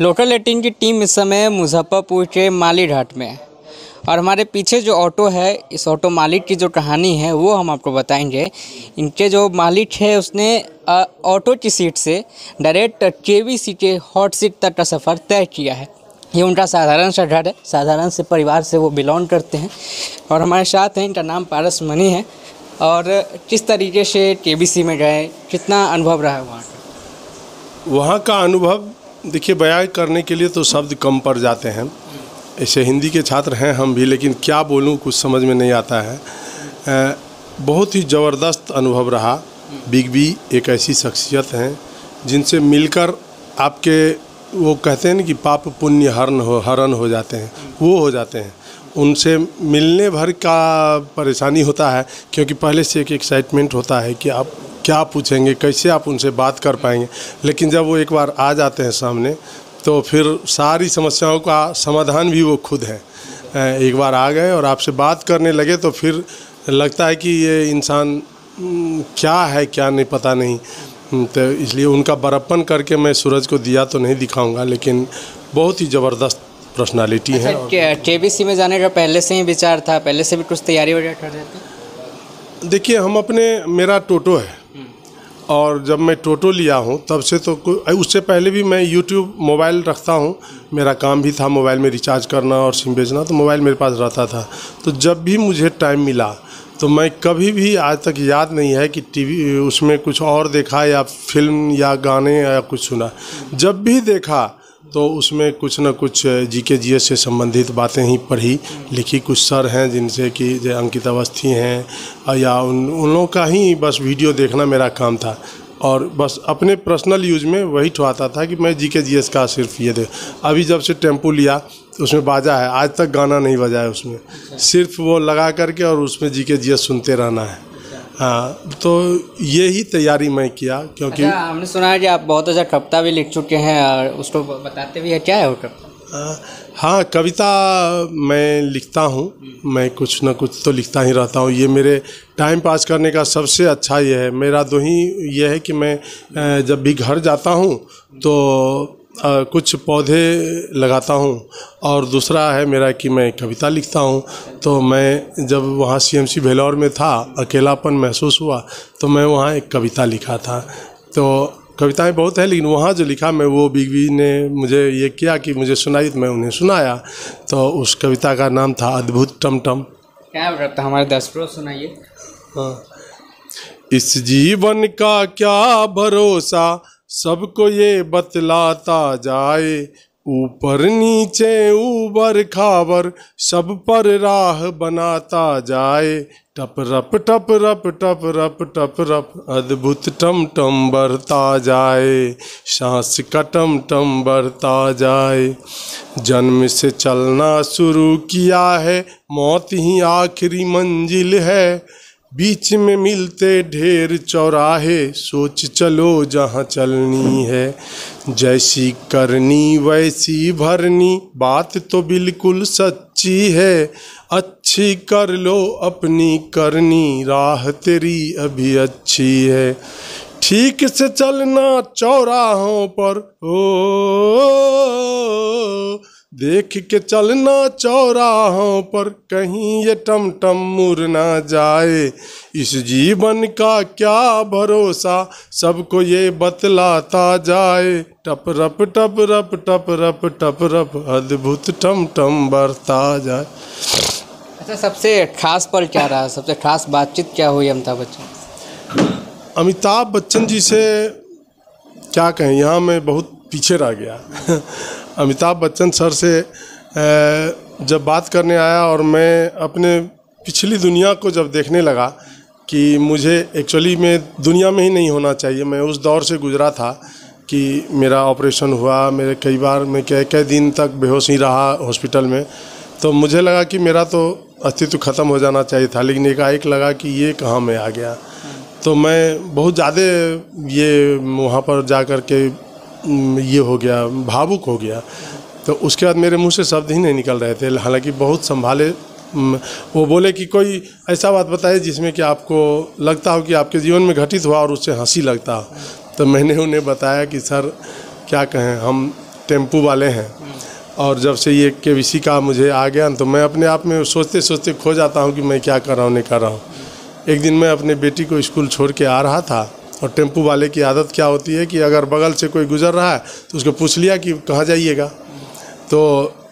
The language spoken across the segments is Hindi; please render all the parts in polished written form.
लोकल 18 की टीम इस समय मुजफ्फरपुर के माली घाट में है और हमारे पीछे जो ऑटो है, इस ऑटो मालिक की जो कहानी है वो हम आपको बताएंगे। इनके जो मालिक है उसने ऑटो की सीट से डायरेक्ट केबीसी के हॉट सीट तक का सफ़र तय किया है। ये उनका साधारण सा घर है, साधारण से परिवार से वो बिलोंग करते हैं और हमारे साथ हैं, इनका नाम पारस मनी है। और किस तरीके से केबीसी में गए, कितना अनुभव रहा है वहाँ का अनुभव देखिए, बयां करने के लिए तो शब्द कम पड़ जाते हैं। ऐसे हिंदी के छात्र हैं हम भी, लेकिन क्या बोलूँ कुछ समझ में नहीं आता है। बहुत ही ज़बरदस्त अनुभव रहा। बिग बी एक ऐसी शख्सियत हैं जिनसे मिलकर आपके वो कहते हैं ना कि पाप पुण्य हरण हो जाते हैं, वो हो जाते हैं। उनसे मिलने भर का परेशानी होता है, क्योंकि पहले से एक एक्साइटमेंट होता है कि आप क्या पूछेंगे, कैसे आप उनसे बात कर पाएंगे। लेकिन जब वो एक बार आ जाते हैं सामने, तो फिर सारी समस्याओं का समाधान भी वो खुद हैं। एक बार आ गए और आपसे बात करने लगे तो फिर लगता है कि ये इंसान क्या है क्या नहीं पता नहीं। तो इसलिए उनका बड़प्पन करके मैं सूरज को दिया तो नहीं दिखाऊंगा, लेकिन बहुत ही ज़बरदस्त पर्सनालिटी है। केबीसी में जाने का पहले से ही विचार था, पहले से भी कुछ तैयारी वगैरह कर रहे थे? देखिए, मेरा टोटो है और जब मैं टोटो लिया हूँ तब से तो उससे पहले भी मैं यूट्यूब मोबाइल रखता हूँ। मेरा काम भी था मोबाइल में रिचार्ज करना और सिम बेचना, तो मोबाइल मेरे पास रहता था। तो जब भी मुझे टाइम मिला तो मैं कभी भी आज तक याद नहीं है कि टीवी उसमें कुछ और देखा या फिल्म या गाने या कुछ सुना। जब भी देखा तो उसमें कुछ न कुछ जीके जीएस से संबंधित बातें ही पढ़ी लिखी। कुछ सर हैं जिनसे कि जो अंकित अवस्थी हैं या उन लोगों का ही बस वीडियो देखना मेरा काम था। और बस अपने पर्सनल यूज में वही ठुआता था कि मैं जीके जीएस का सिर्फ ये दे। अभी जब से टेम्पो लिया उसमें बाजा है, आज तक गाना नहीं बजा है उसमें, सिर्फ वो लगा करके और उसमें जीके जीएस सुनते रहना है। हाँ, तो यही तैयारी मैं किया। क्योंकि हमने सुना है कि आप बहुत अच्छा कविता भी लिख चुके हैं और उसको बताते भी हैं, क्या है वो कविता? हाँ, कविता मैं लिखता हूँ। मैं कुछ न कुछ तो लिखता ही रहता हूँ। ये मेरे टाइम पास करने का सबसे अच्छा ये है। मेरा दो ही ये है कि मैं जब भी घर जाता हूँ तो कुछ पौधे लगाता हूँ, और दूसरा है मेरा कि मैं कविता लिखता हूँ। तो मैं जब वहाँ सीएमसी भेलौर में था, अकेलापन महसूस हुआ तो मैं वहाँ एक कविता लिखा था। तो कविताएं बहुत है, लेकिन वहाँ जो लिखा मैं, वो बिग बी ने मुझे ये किया कि मुझे सुनाई तो मैं उन्हें सुनाया। तो उस कविता का नाम था अद्भुत टमटम। क्या करता हमारे दर्शकों सुनाइए। हाँ, इस जीवन का क्या भरोसा, सबको ये बतलाता जाए, ऊपर नीचे ऊबर खाबर सब पर राह बनाता जाए। टप रप टप रप टप रप टप रप अद्भुत टम टम बढ़ता जाए, सांस का टम टम बढ़ता जाए। जन्म से चलना शुरू किया है, मौत ही आखिरी मंजिल है, बीच में मिलते ढेर चौराहे, सोच चलो जहाँ चलनी है। जैसी करनी वैसी भरनी, बात तो बिल्कुल सच्ची है, अच्छी कर लो अपनी करनी, राह तेरी अभी अच्छी है। ठीक से चलना चौराहों पर, ओ देख के चलना चौराहों पर, कहीं ये टम टम मुड़ ना जाए। इस जीवन का क्या भरोसा, सबको ये बतलाता जाए। टप रप टप रप टप रप टप रप अद्भुत टम टम बढ़ता जाए। अच्छा, सबसे खास पल क्या रहा, सबसे खास बातचीत क्या हुई अमिताभ बच्चन? अमिताभ बच्चन जी से क्या कहें, यहाँ मैं बहुत पीछे रह गया। अमिताभ बच्चन सर से जब बात करने आया और मैं अपने पिछली दुनिया को जब देखने लगा कि मुझे एक्चुअली में दुनिया में ही नहीं होना चाहिए। मैं उस दौर से गुजरा था कि मेरा ऑपरेशन हुआ, मेरे कई बार मैं कई दिन तक बेहोश ही रहा हॉस्पिटल में। तो मुझे लगा कि मेरा तो अस्तित्व ख़त्म हो जाना चाहिए था, लेकिन एकाएक लगा कि ये कहाँ मैं आ गया। तो मैं बहुत ज़्यादा ये वहाँ पर जा कर के ये हो गया, भावुक हो गया। तो उसके बाद मेरे मुंह से शब्द ही नहीं निकल रहे थे, हालांकि बहुत संभाले। वो बोले कि कोई ऐसा बात बताइए जिसमें कि आपको लगता हो कि आपके जीवन में घटित हुआ और उससे हंसी लगता हो। तो मैंने उन्हें बताया कि सर क्या कहें, हम टेम्पू वाले हैं। और जब से ये केबीसी का मुझे आ गया तो मैं अपने आप में सोचते सोचते खो जाता हूँ कि मैं क्या कर रहा हूँ नहीं कर रहा हूँ। एक दिन मैं अपने बेटी को स्कूल छोड़ के आ रहा था और टेम्पू वाले की आदत क्या होती है कि अगर बगल से कोई गुजर रहा है तो उसको पूछ लिया कि कहाँ जाइएगा। तो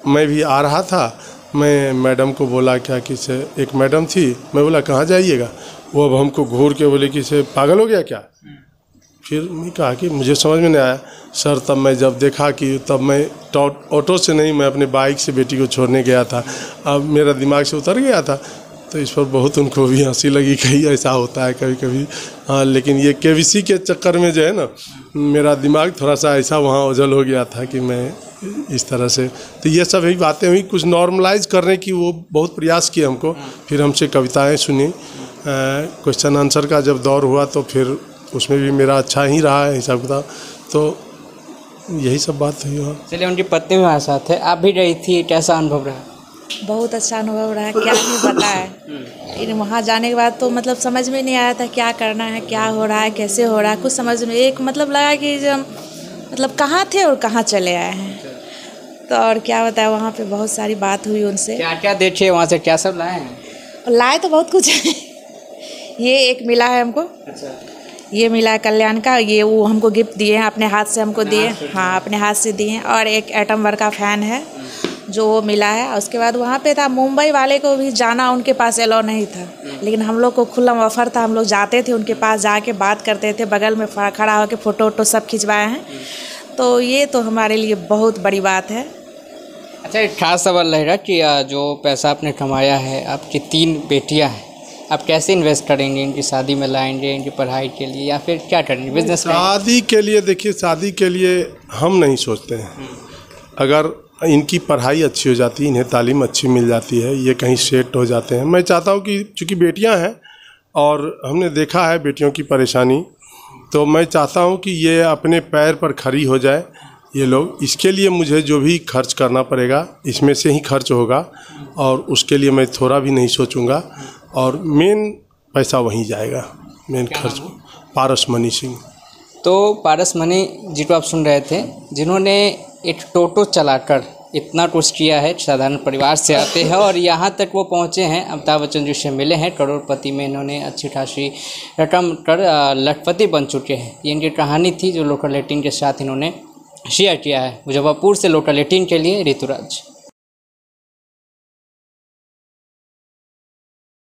मैं भी आ रहा था, मैं मैडम को बोला क्या कि से एक मैडम थी, मैं बोला कहाँ जाइएगा। वो अब हमको घूर के बोले कि से पागल हो गया क्या। फिर मैं कहा कि मुझे समझ में नहीं आया सर। तब मैं जब देखा कि तब मैं ऑटो से नहीं, मैं अपने बाइक से बेटी को छोड़ने गया था। अब मेरा दिमाग से उतर गया था तो इस पर बहुत उनको भी हंसी लगी, कहीं ऐसा होता है कभी कभी। हाँ, लेकिन ये केबीसी के चक्कर में जो है ना मेरा दिमाग थोड़ा सा ऐसा वहाँ ओझल हो गया था कि मैं इस तरह से, तो ये सब ही बातें हुई। कुछ नॉर्मलाइज करने की वो बहुत प्रयास किए हमको। फिर हमसे कविताएं सुनी, क्वेश्चन आंसर का जब दौर हुआ तो फिर उसमें भी मेरा अच्छा ही रहा है हिसाब किताब। तो यही सब बात हुई वहाँ। चलिए, उनकी पत्नी भी हमारे साथ है, आप भी रही थी, कैसा अनुभव रहा? बहुत अच्छा अनुभव रहा है, क्या नहीं पता है। लेकिन वहाँ जाने के बाद तो मतलब समझ में नहीं आया था क्या करना है, क्या हो रहा है, कैसे हो रहा है, कुछ समझ में एक मतलब लगा कि जब मतलब कहाँ थे और कहाँ चले आए हैं। तो और क्या बताया, वहाँ पे बहुत सारी बात हुई उनसे। क्या क्या देखे वहाँ से, क्या सब लाए हैं? लाए तो बहुत कुछ है। ये एक मिला है हमको, अच्छा, ये मिला है कल्याण का, ये वो हमको गिफ्ट दिए हैं, अपने हाथ से हमको दिए। हाँ, अपने हाथ से दिए हैं। और एक एटम वर्क का फ़ैन है जो वो मिला है। उसके बाद वहाँ पे था, मुंबई वाले को भी जाना उनके पास एलाउ नहीं था, लेकिन हम लोग को खुला ऑफर था। हम लोग जाते थे उनके पास, जाके बात करते थे, बगल में खड़ा होकर फ़ोटो वोटो सब खिंचवाए हैं। तो ये तो हमारे लिए बहुत बड़ी बात है। अच्छा, एक खास सवाल रहेगा कि जो पैसा आपने कमाया है, आपकी 3 बेटियां हैं, आप कैसे इन्वेस्ट करेंगे? इनकी शादी में लाएंगे, इनकी पढ़ाई के लिए, या फिर क्या करेंगे, बिजनेस? शादी के लिए देखिए, शादी के लिए हम नहीं सोचते हैं। अगर इनकी पढ़ाई अच्छी हो जाती है, इन्हें तालीम अच्छी मिल जाती है, ये कहीं सेट हो जाते हैं। मैं चाहता हूँ कि चूँकि बेटियाँ हैं और हमने देखा है बेटियों की परेशानी, तो मैं चाहता हूँ कि ये अपने पैर पर खड़ी हो जाए ये लोग। इसके लिए मुझे जो भी खर्च करना पड़ेगा इसमें से ही खर्च होगा, और उसके लिए मैं थोड़ा भी नहीं सोचूंगा, और मेन पैसा वहीं जाएगा, मेन खर्च। पारस मनी सिंह। तो पारस मनी जी को आप सुन रहे थे, जिन्होंने एक टोटो चलाकर इतना कुछ किया है, साधारण परिवार से आते हैं और यहाँ तक वो पहुँचे हैं। अमिताभ बच्चन जी से मिले हैं, करोड़पति में इन्होंने अच्छी खासी रकम कर लखपति बन चुके हैं। ये इनकी कहानी थी जो लोकल 18 के साथ इन्होंने शेयर किया है। मुजफ्फरपुर से लोकल 18 के लिए ऋतुराज।